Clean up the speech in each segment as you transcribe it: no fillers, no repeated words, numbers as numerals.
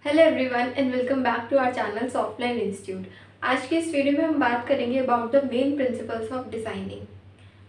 Hello everyone and welcome back to our channel Softline institute. आज के इस video में हम बात करेंगे about the main principles of designing.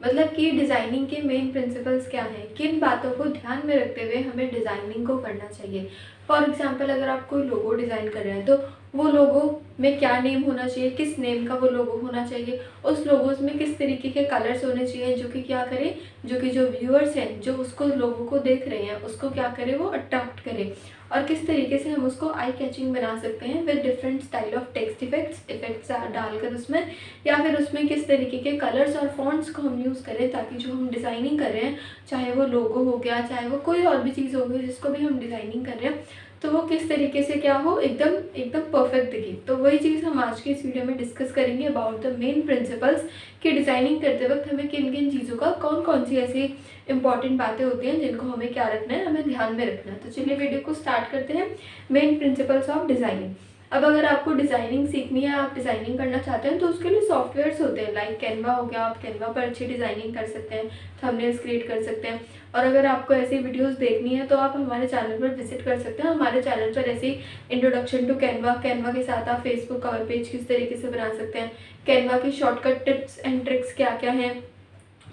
मतलब कि डिज़ाइनिंग के मेन प्रिंसिपल्स क्या हैं, किन बातों को ध्यान में रखते हुए हमें डिज़ाइनिंग को करना चाहिए। फॉर एग्जांपल, अगर आप कोई लोगो डिज़ाइन कर रहे हैं तो वो लोगो में क्या नेम होना चाहिए, किस नेम का वो लोगो होना चाहिए, उस लोगोज में किस तरीके के कलर्स होने चाहिए जो कि क्या करें, जो कि जो व्यूअर्स हैं जो उसको लोगों को देख रहे हैं उसको क्या करें, वो अट्रैक्ट करें। और किस तरीके से हम उसको आई कैचिंग बना सकते हैं with different style of text effects डालकर उसमें, या फिर उसमें किस तरीके के कलर्स और फॉन्ट्स को हम यूज़ करें ताकि जो हम डिज़ाइनिंग कर रहे हैं, चाहे वो लोगो हो गया, चाहे वो कोई और भी चीज़ हो गई जिसको भी हम डिज़ाइनिंग कर रहे हैं, तो वो किस तरीके से क्या हो, एकदम एकदम परफेक्ट दिखे। तो वही चीज़ हम आज की इस वीडियो में डिस्कस करेंगे अबाउट द मेन प्रिंसिपल्स कि डिज़ाइनिंग करते वक्त हमें किन किन चीज़ों का, कौन कौन सी ऐसी इंपॉर्टेंट बातें होती हैं जिनको हमें क्या रखना है, हमें ध्यान में रखना है। तो चलिए वीडियो को स्टार्ट करते हैं। Main principles of designing. अब अगर आपको डिज़ाइनिंग सीखनी है, आप डिज़ाइनिंग करना चाहते हैं, तो उसके लिए सॉफ्टवेयर्स होते हैं लाइक कैनवा हो गया। आप कैनवा पर अच्छी डिज़ाइनिंग कर सकते हैं, थंबनेल्स क्रिएट कर सकते हैं। और अगर आपको ऐसी वीडियोस देखनी है तो आप हमारे चैनल पर विजिट कर सकते हैं। हमारे चैनल पर ऐसी इंट्रोडक्शन टू कैनवा, कैनवा के साथ आप फेसबुक कवर पेज किस तरीके से बना सकते हैं, कैनवा की शॉर्टकट टिप्स एंड ट्रिक्स क्या क्या हैं,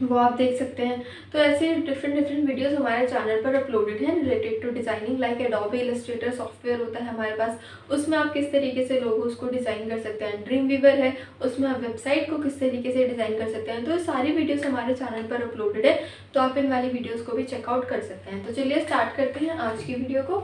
वो आप देख सकते हैं। तो ऐसे डिफरेंट वीडियोस हमारे चैनल पर अपलोडेड हैं related to designing. Like Adobe Illustrator software होता है हमारे पास, उसमें आप किस तरीके से लोगोस को डिज़ाइन कर सकते हैं। ड्रीम वीवर है, उसमें आप वेबसाइट को किस तरीके से डिज़ाइन कर सकते हैं। तो ये सारी वीडियोस हमारे चैनल पर अपलोडेड है, तो आप इन वाली वीडियोज़ को भी चेकआउट कर सकते हैं। तो चलिए स्टार्ट करते हैं आज की वीडियो को।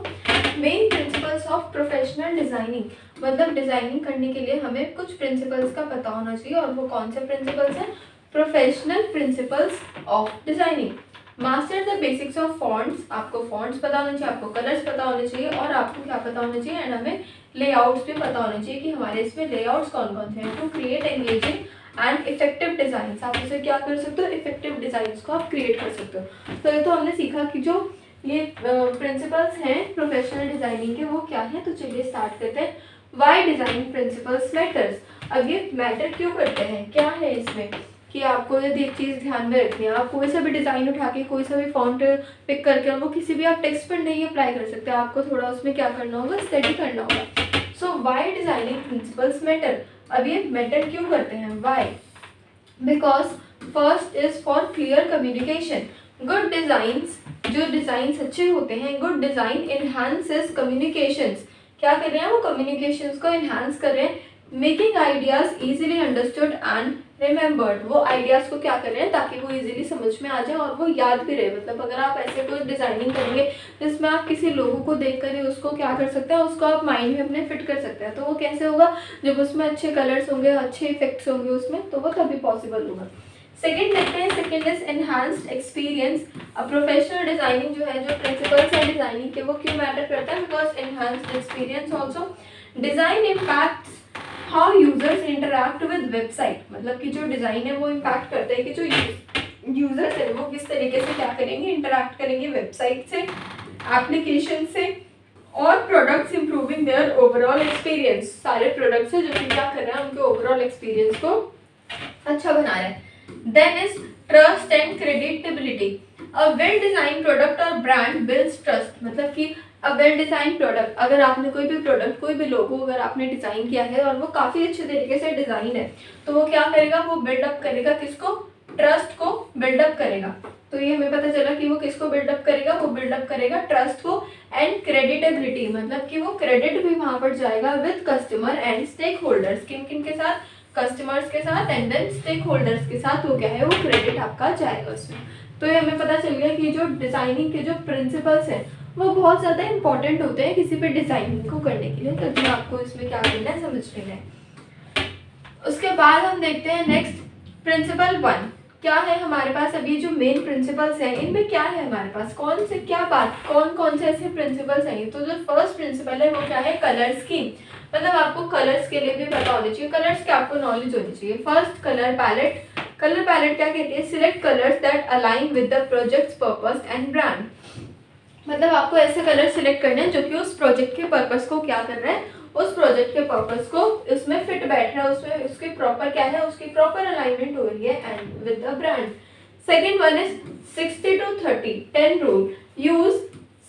Main principles of professional designing. मतलब डिज़ाइनिंग करने के लिए हमें कुछ प्रिंसिपल्स का पता होना चाहिए, और वो कौन से प्रिंसिपल्स हैं? Professional principles of designing. Master the basics of fonts. आपको फॉन्ट्स पता होने चाहिए, आपको कलर्स पता होने चाहिए, और आपको क्या पता होना चाहिए, एंड हमें लेआउट्स भी पता होने चाहिए कि हमारे इसमें लेआउट्स कौन कौन से हैं। To create engaging and effective design. आप उसे क्या कर सकते हो, इफेक्टिव डिजाइन को आप क्रिएट कर सकते हो। तो ये तो हमने सीखा कि जो ये प्रिंसिपल्स हैं प्रोफेशनल डिजाइनिंग के, वो क्या है। तो चलिए स्टार्ट करते हैं। Why designing principles matters. अब ये मैटर क्यों करते हैं, क्या है इसमें कि आपको यदि एक चीज़ ध्यान में रखनी है, आप कोई सा भी डिज़ाइन उठा के, कोई सा भी फॉन्ट पिक करके वो किसी भी आप टेक्स्ट पर नहीं अप्लाई कर सकते। आपको थोड़ा उसमें क्या करना होगा, स्टडी करना होगा। So why designing principles matter. अब ये मैटर क्यों करते हैं, why? Because first is for clear communication. Good designs, जो डिज़ाइंस अच्छे होते हैं, गुड डिज़ाइन इनहांसेस कम्युनिकेशंस। क्या कर रहे हैं, वो कम्युनिकेशंस को इनहांस कर रहे हैं। Making ideas easily understood and remembered. वो आइडियाज़ को क्या कर रहे हैं ताकि वो इजीली समझ में आ जाए और वो याद भी रहे। मतलब अगर आप ऐसे कोई डिज़ाइनिंग करेंगे जिसमें आप किसी लोगों को देख कर ही उसको क्या कर सकते हैं, उसको आप माइंड में अपने फिट कर सकते हैं। तो वो कैसे होगा, जब उसमें अच्छे कलर्स होंगे, अच्छे इफेक्ट्स होंगे उसमें, तो वो तभी पॉसिबल होगा। सेकेंड देखते हैं, सेकेंड इज एनहांस्ड एक्सपीरियंस। अब प्रोफेशनल डिजाइनिंग जो है, जो प्रिंसिपल्स है डिजाइनिंग के, वो क्यों मैटर करता है? Because enhanced experience also. Design impacts how users interact with website. मतलब कि जो डिजाइन है वो इम्पैक्ट करता है कि जो यूजर्स है वो किस तरीके से क्या करेंगे, इंटरैक्ट करेंगे वेबसाइट से, एप्लीकेशन से, और products improving there overall experience. सारे प्रोडक्ट्स है जो कि क्या कर रहे हैं, उनके ओवरऑल एक्सपीरियंस को अच्छा बना रहे हैं। Then is trust and creditability. A well design product और ब्रांड बिल्ड्स ट्रस्ट। मतलब कि अ वेल डिजाइन प्रोडक्ट, अगर आपने कोई भी प्रोडक्ट, कोई भी लोगो अगर आपने डिजाइन किया है और वो काफी अच्छे तरीके से डिजाइन है, तो वो क्या करेगा, वो बिल्डअप करेगा किसको, ट्रस्ट को बिल्डअप करेगा। तो ये हमें पता चला कि वो किसको बिल्डअप करेगा, वो बिल्डअप करेगा ट्रस्ट को। एंड क्रेडिटेबिलिटी, मतलब कि वो क्रेडिट भी वहां पर जाएगा with customer and stakeholders. किन किन के साथ, कस्टमर्स के साथ एंड देन स्टेक होल्डर्स के साथ, वो क्या है, वो क्रेडिट आपका जाएगा उसमें। तो ये हमें पता चल गया कि जो डिजाइनिंग के जो प्रिंसिपल्स हैं वो बहुत ज़्यादा इंपॉर्टेंट होते हैं किसी भी डिजाइनिंग को करने के लिए। तो आपको इसमें क्या करना है, समझ लेना है। उसके बाद हम देखते हैं नेक्स्ट प्रिंसिपल 1। क्या है हमारे पास अभी जो मेन प्रिंसिपल्स हैं, इनमें क्या है हमारे पास, कौन से क्या बात, कौन कौन से ऐसे प्रिंसिपल्स हैं। तो जो फर्स्ट प्रिंसिपल है वो क्या है, कलर स्कीम। मतलब आपको कलर्स के लिए भी पता होना चाहिए, कलर्स की आपको नॉलेज होनी चाहिए। First colour palette. Colour palette क्या कहती है, select colours that align with the projects purpose and brand. मतलब आपको ऐसे कलर सिलेक्ट करने हैं जो कि उस प्रोजेक्ट के पर्पस को क्या कर रहे हैं, उस प्रोजेक्ट के पर्पस को उसमें फिट बैठ रहा है, उसमें उसकी प्रॉपर क्या है, उसकी प्रॉपर अलाइनमेंट हो रही है and with the brand. Second one is 60 to 30 10 rule. Use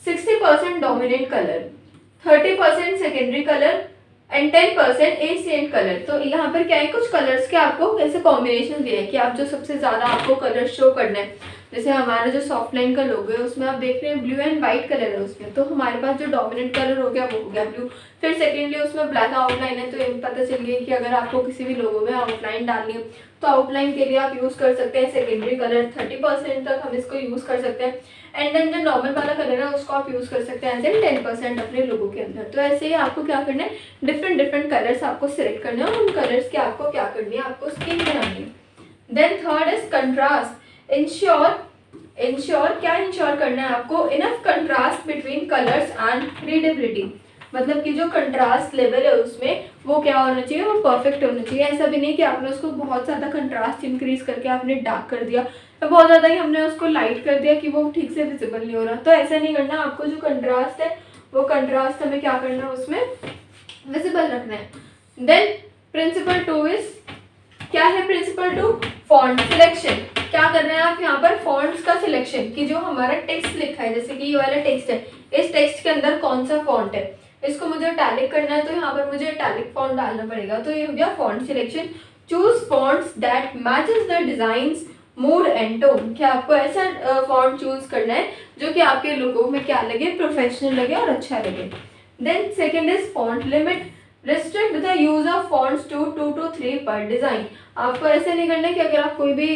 60% dominant colour. 30% secondary colour and 10% Asian colour. तो यहाँ पर क्या है, कुछ कलर्स के आपको ऐसे कॉम्बिनेशन दिए हैं कि आप जो सबसे ज़्यादा आपको कलर शो करना है। जैसे हमारा जो सॉफ्ट लाइन का लोगो है उसमें आप देख रहे हैं ब्लू एंड वाइट कलर है उसमें, तो हमारे पास जो डोमिनेंट कलर हो गया वो हो गया ब्लू। फिर सेकेंडली उसमें ब्लैक आउटलाइन है, तो ये पता चल गया कि अगर आपको किसी भी लोगो में आउटलाइन डालनी है तो आउटलाइन के लिए आप यूज़ कर सकते हैं सेकेंडरी कलर। 30% तक हम इसको यूज़ कर सकते हैं। एंड देन जो नॉर्मल वाला कलर है उसको आप यूज़ कर सकते हैं एज एन 10% अपने लोगों के अंदर। तो ऐसे ही आपको क्या करना है, डिफरेंट डिफरेंट कलर्स आपको सिलेक्ट करने हैं और उन कलर्स के आपको क्या करनी है, आपको स्कीम बनानी है। Then third is contrast. Ensure क्या इंश्योर करना है आपको, enough contrast between colours and readability. मतलब कि जो कंट्रास्ट लेवल है उसमें वो क्या होना चाहिए, वो परफेक्ट होना चाहिए। ऐसा भी नहीं कि आपने उसको बहुत ज़्यादा कंट्रास्ट इंक्रीज करके आपने डार्क कर दिया, तो बहुत ज़्यादा ही हमने उसको लाइट कर दिया कि वो ठीक से विजिबल नहीं हो रहा। तो ऐसा नहीं करना, आपको जो कंट्रास्ट है वो कंट्रास्ट हमें क्या करना है, उसमें विजिबल रखना है। देन प्रिंसिपल 2 इज क्या है, प्रिंसिपल 2 फॉन्ट सिलेक्शन। क्या कर रहे हैं आप यहाँ पर, फॉन्ट्स का सिलेक्शन कि जो हमारा टेक्स्ट लिखा है, जैसे कि ये वाला टेक्स्ट है, इस टेक्स्ट के अंदर कौन सा फॉन्ट है, इसको मुझे इटैलिक करना है तो यहाँ पर मुझे इटैलिक फॉन्ट डालना पड़ेगा। तो ये हो गया font selection. Choose fonts that matches the designs mood and tone. क्या आपको ऐसा फॉन्ट चूज करना है जो कि आपके लोगों में क्या लगे, प्रोफेशनल लगे और अच्छा लगे। Then second is font limit. Restrict the use of fonts to 2 to 3 पर डिजाइन। आपको ऐसे नहीं करना है कि अगर आप कोई भी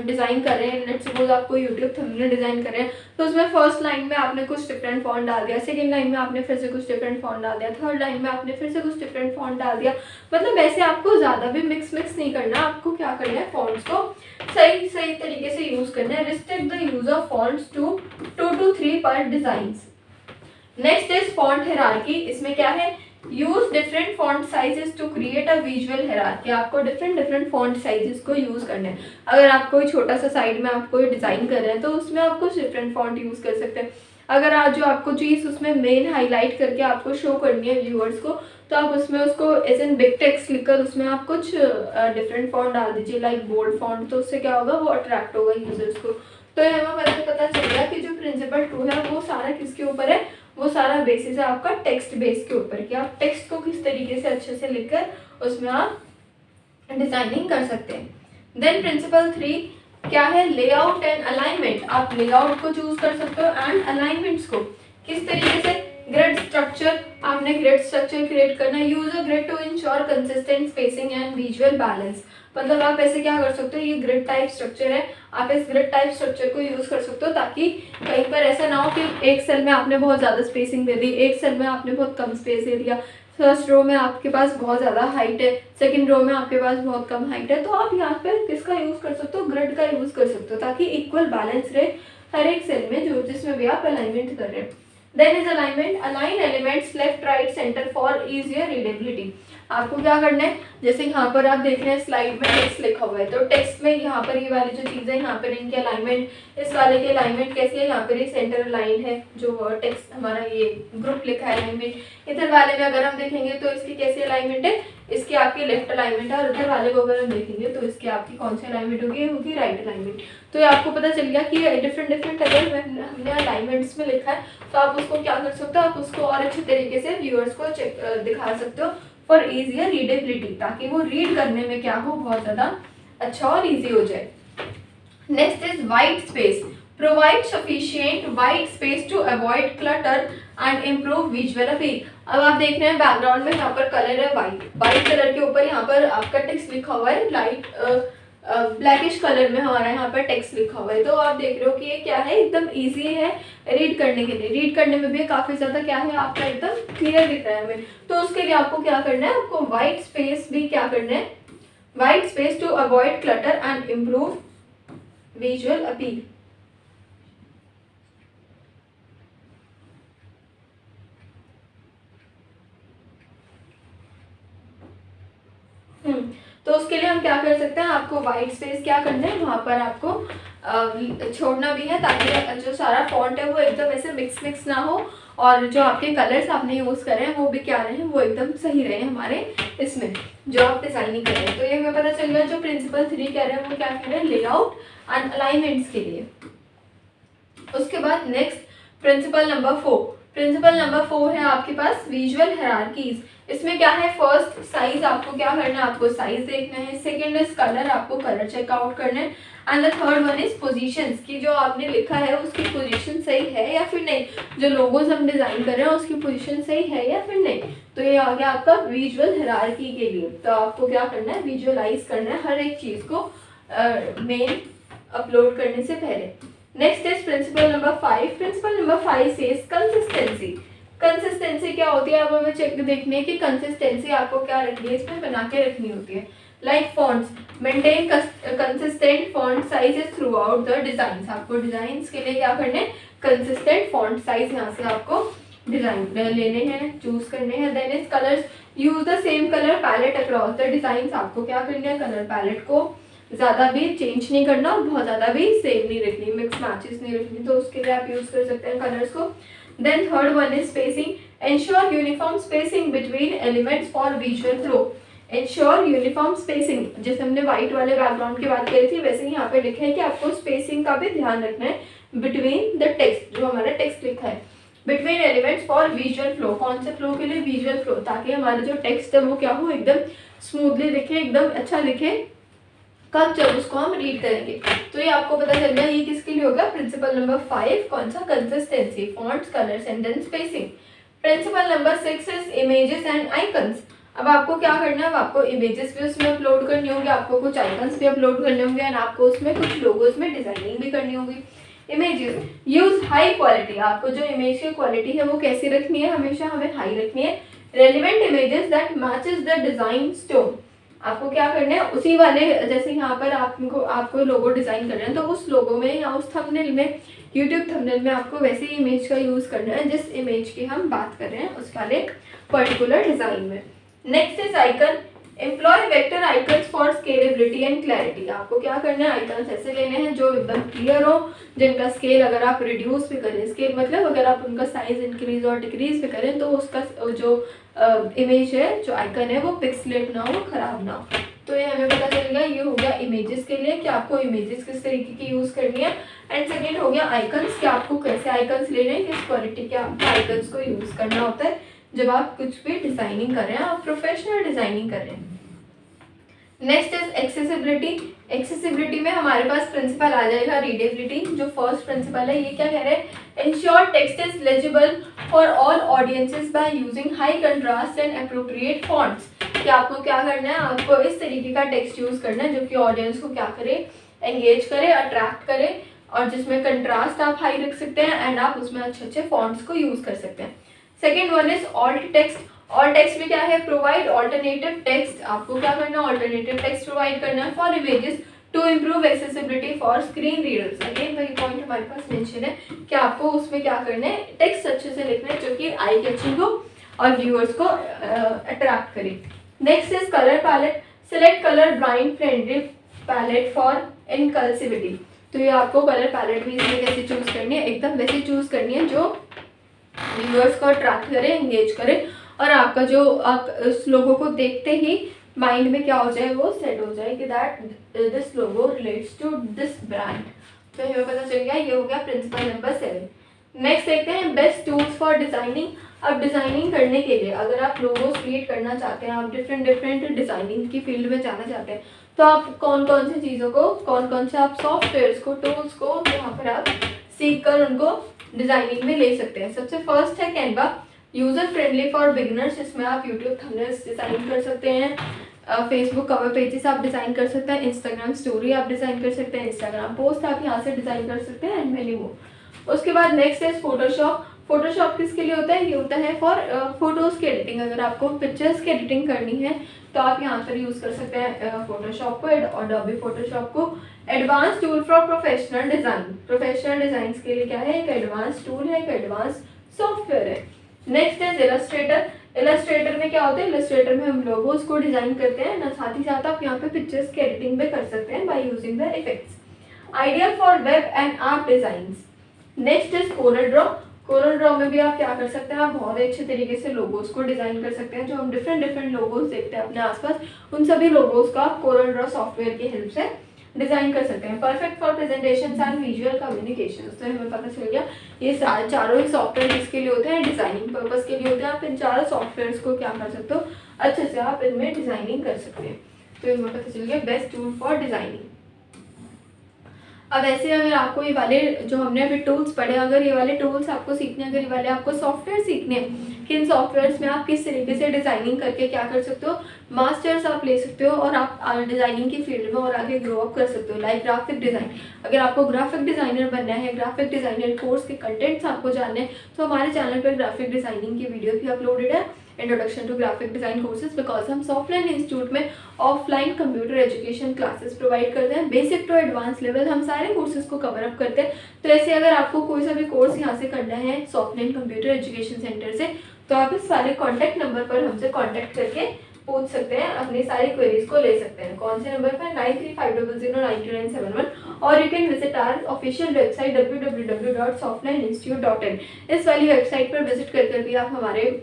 डिज़ाइन कर रहे हैं, लेट्स सपोज आप कोई यूट्यूब थंबनेल डिज़ाइन कर रहे हैं, तो उसमें फर्स्ट लाइन में आपने कुछ डिफरेंट फॉन्ट डाल दिया, सेकंड लाइन में आपने फिर से कुछ डिफरेंट फॉन्ट डाल दिया, थर्ड लाइन में आपने फिर से कुछ डिफरेंट फॉन्ट डाल दिया। मतलब ऐसे आपको ज़्यादा भी मिक्स नहीं करना, आपको क्या करना है, फॉन्ट्स को सही तरीके से यूज़ करना है। Restrict the use of fonts to 2 to 3 पर design. Next is font hierarchy. इसमें क्या है, use different font sizes to create a visual hierarchy. आपको डिफरेंट फॉन्ट साइजेस को यूज करना है। अगर आप कोई छोटा सा साइड में आप कोई डिजाइन कर रहे हैं तो उसमें आप कुछ डिफरेंट फॉन्ट यूज कर सकते हैं। अगर आज जो आपको चीज उसमें मेन हाईलाइट करके आपको शो करनी है व्यूअर्स को, तो आप उसमें उसको एज एन बिग टेक्स्ट लिखकर उसमें आप कुछ डिफरेंट फॉन्ट डाल दीजिए, लाइक बोल्ड फॉन्ट। तो उससे क्या होगा, वो अट्रैक्ट होगा यूजर्स को। तो ये हमें पता चल गया कि जो प्रिंसिपल 2 है वो सारा किसके ऊपर है, वो सारा बेसिस है आपका टेक्स्ट बेस के ऊपर, कि आप टेक्स्ट को किस तरीके से अच्छे से लिखकर उसमें आप डिजाइनिंग कर सकते हैं। देन प्रिंसिपल 3 क्या है, लेआउट एंड अलाइनमेंट। आप लेआउट को चूज कर सकते हो एंड अलाइनमेंट्स को किस तरीके से, ग्रिड स्ट्रक्चर। आपने ग्रिड स्ट्रक्चर क्रिएट करना है। Use a grid to ensure consistent spacing and visual balance. मतलब आप ऐसे क्या कर सकते हो, ये ग्रिड टाइप स्ट्रक्चर है, आप इस ग्रिड टाइप स्ट्रक्चर को यूज कर सकते हो ताकि कहीं पर ऐसा ना हो कि एक सेल में आपने बहुत ज़्यादा स्पेसिंग दे दी, एक सेल में आपने बहुत कम स्पेस दे दिया, फर्स्ट रो में आपके पास बहुत ज़्यादा हाइट है, सेकंड रो में आपके पास बहुत कम हाइट है। तो आप यहाँ पर किसका यूज़ कर सकते हो, ग्रिड का यूज़ कर सकते हो ताकि इक्वल बैलेंस रहे हर एक सेल में जो जिसमें भी आप अलाइनमेंट कर रहे हैं। Then is alignment, align elements left right centre for easier readability. आपको क्या करना है, जैसे यहाँ पर आप देख रहे हैं स्लाइड में टेक्स्ट लिखा हुआ है, तो टेक्स्ट में यहाँ पर ये वाली जो चीज़ है, यहाँ पर इनकी अलाइनमेंट, इस वाले की अलाइनमेंट कैसी है, यहाँ पर ये सेंटर अलाइन है, जो टेक्स्ट हमारा ये ग्रुप लिखा है अलाइनमेंट। इधर वाले में अगर हम देखेंगे तो इसकी कैसी अलाइनमेंट है, इसकी आपकी लेफ्ट अलाइनमेंट है, और उधर वाले को अगर हम देखेंगे तो इसकी आपकी कौन सी अलाइनमेंट होगी, होगी राइट अलाइनमेंट। तो ये आपको पता चल गया कि डिफरेंट अगर हमने अलाइनमेंट्स में लिखा है तो आप उसको क्या कर सकते हो, आप उसको और अच्छे तरीके से व्यूअर्स को दिखा सकते हो फॉर इजियर रीडेबिलिटी, ताकि वो रीड करने में क्या हो, बहुत ज़्यादा अच्छा और इजी हो जाए। Next is white space. Provide sufficient white space to avoid clutter and improve visual appeal. अब आप देख रहे हैं बैकग्राउंड में यहाँ पर कलर है वाइट कलर के ऊपर यहाँ पर आपका टेक्स्ट लिखा हुआ है लाइट ब्लैकिश कलर में हमारा यहाँ पर टेक्स्ट लिखा हुआ है। तो आप देख रहे हो कि ये क्या है, एकदम इजी है रीड करने के लिए, रीड करने में भी काफ़ी ज़्यादा क्या है आपका एकदम क्लियर दिख रहा है हमें। तो उसके लिए आपको क्या करना है, आपको वाइट स्पेस भी क्या करना है, white space to avoid clutter and improve visual appeal. तो उसके लिए हम क्या कर सकते हैं, आपको वाइट स्पेस क्या करना है, वहाँ पर आपको छोड़ना भी है ताकि जो सारा फॉन्ट है वो एकदम ऐसे मिक्स ना हो, और जो आपके कलर्स आपने यूज़ करे हैं वो भी क्या रहे हैं, वो एकदम सही रहे हमारे इसमें जो आप डिज़ाइनिंग कर रहे हैं। तो ये हमें पता चल गया जो प्रिंसिपल 3 कह रहे हैं वो क्या कह रहे हैं, लेआउट एंड अलाइनमेंट्स के लिए। उसके बाद next principle number 4, principle number 4 है आपके पास विजुअल हायरार्कीज। इसमें क्या है, फर्स्ट साइज आपको क्या करना है, आपको साइज देखना है। सेकंड इज कलर, आपको कलर चेकआउट करना है। And the third one is positions, की जो आपने लिखा है उसकी पोजीशन सही है या फिर नहीं, जो लोगोज हम डिजाइन कर रहे हैं उसकी पोजीशन सही है या फिर नहीं। तो ये आ गया आपका विजुअल हायरार्की के लिए। तो आपको क्या करना है, विजुअलाइज करना है हर एक चीज को मेन अपलोड करने से पहले। Next is principle number 5। Principle number 5 says consistency. Consistency क्या होती है, अब हमें चेक देखने की कंसिस्टेंसी आपको क्या रखनी है, इसमें बना के रखनी होती है। Like fonts, maintain consistent font sizes through out the design. आपको डिजाइन के लिए क्या करना है, कंसिस्टेंट फॉन्ट साइज यहाँ से आपको डिजाइन लेने हैं, चूज करने हैं। Then is colours, use the same colour palette across the design. आपको क्या करना है, कलर पैलेट को ज़्यादा भी चेंज नहीं करना और बहुत ज़्यादा भी सेम नहीं रखनी, मिक्स मैचेस नहीं रखनी, तो उसके लिए आप यूज़ कर सकते हैं कलर्स को। Then third one is spacing, ensure uniform spacing between elements for visual flow. Ensure uniform spacing, जैसे हमने व्हाइट वाले बैकग्राउंड की बात करी थी, वैसे ही यहाँ पे लिखा है कि आपको स्पेसिंग का भी ध्यान रखना है बिटवीन द टेक्स्ट, जो हमारा टेक्स्ट लिखा है, between elements for visual flow. कौन से फ्लो के लिए, विजुअल फ्लो, ताकि हमारा जो टेक्स्ट है वो क्या हो, एकदम स्मूथली दिखे, एकदम अच्छा दिखे कब, जब उसको हम रीड करेंगे। तो ये आपको पता चल गया ये किसके लिए होगा, प्रिंसिपल नंबर 5 कौन सा, consistency, fonts, colours and then spacing. Principle number 6 is images and icons. अब आपको क्या करना है, अब आपको इमेजेस भी उसमें अपलोड करनी होंगी, आपको कुछ आइकन्स भी अपलोड करने होंगे एंड आपको उसमें कुछ लोगोस में डिजाइनिंग भी करनी होगी। Images, use high quality. आपको जो इमेज की क्वालिटी है वो कैसी रखनी है, हमेशा हमें हाई रखनी है। Relevant images that matches the design stone. आपको क्या करना है, उसी वाले, जैसे यहाँ पर आपको लोगो डिजाइन कर रहे हैं तो उस लोगो में या उस थंबनेल में, यूट्यूब थंबनेल में आपको वैसे ही इमेज का यूज करना है जिस इमेज की हम बात कर रहे हैं उस वाले पर्टिकुलर डिजाइन में। Next is icon, employ vector icons for scalability and clarity. आपको क्या करना है, आइकन्स ऐसे लेने हैं जो एकदम क्लियर हो, जिनका स्केल अगर आप रिड्यूस भी करें, स्केल मतलब अगर आप उनका साइज इंक्रीज और डिक्रीज भी करें तो उसका जो इमेज है, जो आइकन है वो पिक्सलेट ना हो, खराब ना हो। तो ये हमें पता चल गया, ये हो गया इमेजेस के लिए कि आपको इमेजेस किस तरीके की यूज करनी है। एंड सेकेंड हो गया आइकन्स, कि आपको कैसे आइकन्स लेने हैं, किस क्वालिटी के आपको आइकन्स को यूज करना होता है जब आप कुछ भी डिजाइनिंग कर रहे हैं, आप प्रोफेशनल डिजाइनिंग कर रहे हैं। Next is accessibility. एक्सेसिबिलिटी में हमारे पास प्रिंसिपल आ जाएगा रीडेबिलिटी। जो फर्स्ट प्रिंसिपल है ये क्या कह रहे हैं, ensure text is legible for all audiences by using high contrast and appropriate fonts. कि आपको क्या करना है, आपको इस तरीके का टेक्स्ट यूज करना है जो कि ऑडियंस को क्या करे, एंगेज करे, अट्रैक्ट करे, और जिसमें कंट्रास्ट आप हाई रख सकते हैं एंड आप उसमें अच्छे अच्छे फॉन्ट्स को यूज कर सकते हैं। Second one is alt text. All text में क्या है, प्रोवाइड ऑल्टरनेटिव टेक्स्ट। आपको क्या करना है, ऑल्टरनेटिव टेक्स्ट प्रोवाइड करना है for images to improve accessibility for screen readers. Again वही पॉइंट हमारे पास मेंशन है कि आपको उसमें क्या करना है, टेक्स्ट अच्छे से लिखना है जो कि आई कैचिंग हो और व्यूअर्स को अट्रैक्ट करे। Next is colour palette, select colour bright friendly palette for inclusivity. तो ये आपको कलर पैलेट भी इसमें कैसे चूज करनी है, एकदम वैसे चूज करनी है जो व्यूअर्स को अट्रैक्ट करे, एंगेज करे, और आपका जो आप उस लोगों को देखते ही माइंड में क्या हो जाए, वो सेट हो जाए कि that this logo relates to this brand. तो हमें पता चल गया, ये हो गया प्रिंसिपल नंबर 7। नेक्स्ट देखते हैं बेस्ट टूल्स फॉर डिजाइनिंग। अब डिजाइनिंग करने के लिए अगर आप लोगोस क्रिएट करना चाहते हैं, आप डिफरेंट डिजाइनिंग की फील्ड में जाना चाहते हैं, तो आप कौन कौन सी चीज़ों को, कौन कौन से आप सॉफ्टवेयर्स को, टूल्स को यहाँ पर आप सीख कर उनको डिजाइनिंग में ले सकते हैं। सबसे फर्स्ट है Canva, user friendly for beginners. इसमें आप यूट्यूब थंबनेल्स डिजाइन कर सकते हैं, फेसबुक कवर पेजेस आप डिजाइन कर सकते हैं, इंस्टाग्राम स्टोरी आप डिजाइन कर सकते हैं, इंस्टाग्राम पोस्ट आप यहाँ से डिजाइन कर सकते हैं, एंड मेनी मोर। उसके बाद नेक्स्ट है फोटोशॉप। फोटोशॉप किसके लिए होता है, ये होता है फॉर फोटोज की एडिटिंग। अगर आपको पिक्चर्स की एडिटिंग करनी है तो आप यहाँ पर यूज कर सकते हैं फोटोशॉप को, एडोबी फोटोशॉप को। Advance tool for professional design. Professional design के लिए क्या है, एक एडवांस टूल है, एक एडवांस सॉफ्टवेयर है। Next is Illustrator. इलस्ट्रेटर में क्या होता है, इलस्ट्रेटर में हम लोगोस को डिजाइन करते हैं ना, साथ ही साथ आप यहाँ पे पिक्चर्स की एडिटिंग भी कर सकते हैं by using the effects. Ideal for web and app designs. Next is Corel Draw. Corel Draw में भी आप क्या कर सकते हैं, आप बहुत अच्छे तरीके से लोगोस को डिजाइन कर सकते हैं। जो हम डिफरेंट लोगोस देखते हैं अपने आसपास, उन सभी लोगोस का आप कोरल ड्रॉ सॉफ्टवेयर की हेल्प से डिज़ाइन कर सकते हैं। Perfect for presentation and visual communication, तो हमें पता चल गया ये चारों ही सॉफ्टवेयर किसके लिए होते हैं, डिज़ाइनिंग पर्पज़ के लिए होते हैं। आप इन चारों सॉफ्टवेयर्स को क्या कर सकते हो, अच्छे से आप इनमें डिज़ाइनिंग कर सकते हैं। तो हमें पता चल गया बेस्ट टूल फॉर डिज़ाइनिंग। अब ऐसे अगर आपको ये वाले जो हमने अभी टूल्स पढ़े, अगर ये वाले टूल्स आपको सीखने, अगर ये वाले आपको सॉफ्टवेयर सीखने हैं कि इन सॉफ्टवेयर्स में आप किस तरीके से डिज़ाइनिंग करके क्या कर सकते हो, मास्टर्स आप ले सकते हो और आप डिज़ाइनिंग की फील्ड में और आगे ग्रो अप कर सकते हो। लाइक ग्राफिक डिज़ाइन, अगर आपको ग्राफिक डिज़ाइनर बनना है, ग्राफिक डिज़ाइनर कोर्स के कंटेंट्स आपको जानने हैं, तो हमारे चैनल पर ग्राफिक डिज़ाइनिंग की वीडियो भी अपलोडेड है, introduction to graphic design courses. Because हम सॉफ्टलाइन इंस्टीट्यूट में offline computer education classes provide करते हैं, बेसिक टू एडवांस लेवल हम सारे कोर्सेज को कवर अप करते हैं। तो ऐसे अगर आपको कोई सा भी कोर्स यहाँ से करना है सॉफ्टलाइन कंप्यूटर एजुकेशन सेंटर से, तो आप इस वाले कॉन्टैक्ट नंबर पर हमसे कॉन्टैक्ट करके पूछ सकते हैं, अपनी सारी क्वेरीज को ले सकते हैं। कौन से नंबर पर, 9350092971, और you can visit our official website www.softlineinstitute.in। इस वाली वेबसाइट पर विजिट कर भी आप हमारे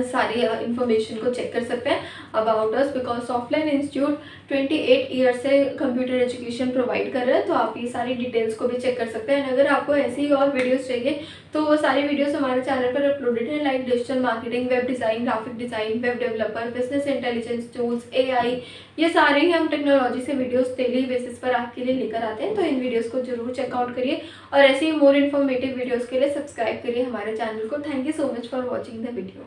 सारी इंफॉर्मेशन को चेक कर सकते हैं about us. Because Softline institute 28 year से कंप्यूटर एजुकेशन प्रोवाइड कर रहा है, तो आप ये सारी डिटेल्स को भी चेक कर सकते हैं। अगर आपको ऐसी ही और वीडियोस चाहिए तो वो सारी वीडियोस हमारे चैनल पर अपलोडेड है, like digital marketing, web design, graphic design, web developer, business intelligence tools, AI, ये सारे ही हम टेक्नोलॉजी से वीडियोस डेली बेसिस पर आपके लिए लेकर आते हैं। तो इन वीडियोस को जरूर चेकआउट करिए और ऐसे ही मोर इन्फॉर्मेटिव वीडियोज़ के लिए सब्सक्राइब करिए हमारे चैनल को। Thank you so much for watching the video.